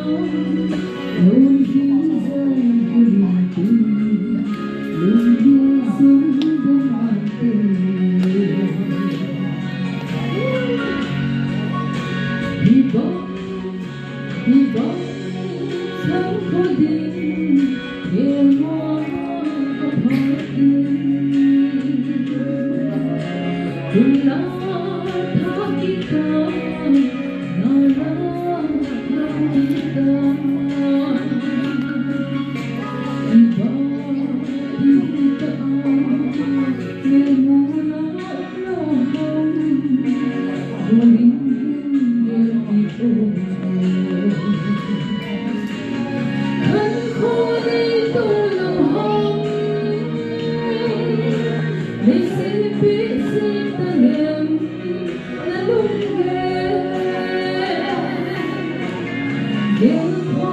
luôn khiến rơi của niềm tin luôn đưa xuống đông bàn tình hy vọng chẳng có đêm để mơ có phải cùng lá tháp kita nalar kita iba kita memula lohong muling dito kan ko dito lohong may silbi talim na lungge Hãy subscribe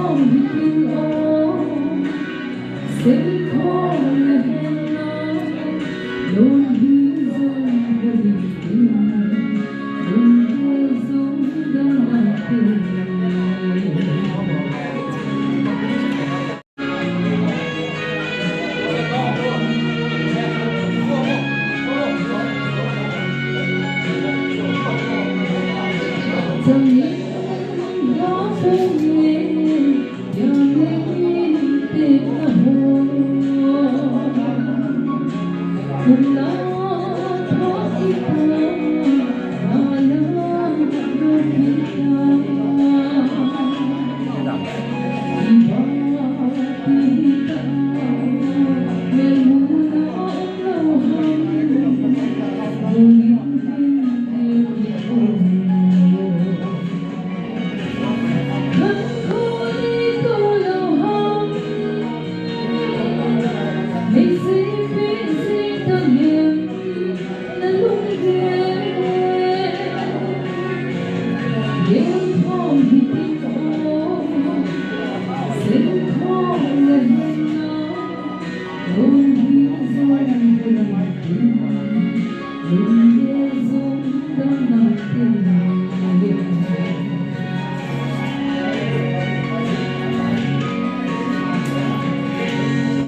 cho kênh Ghiền Mì Gõ để không Hãy subscribe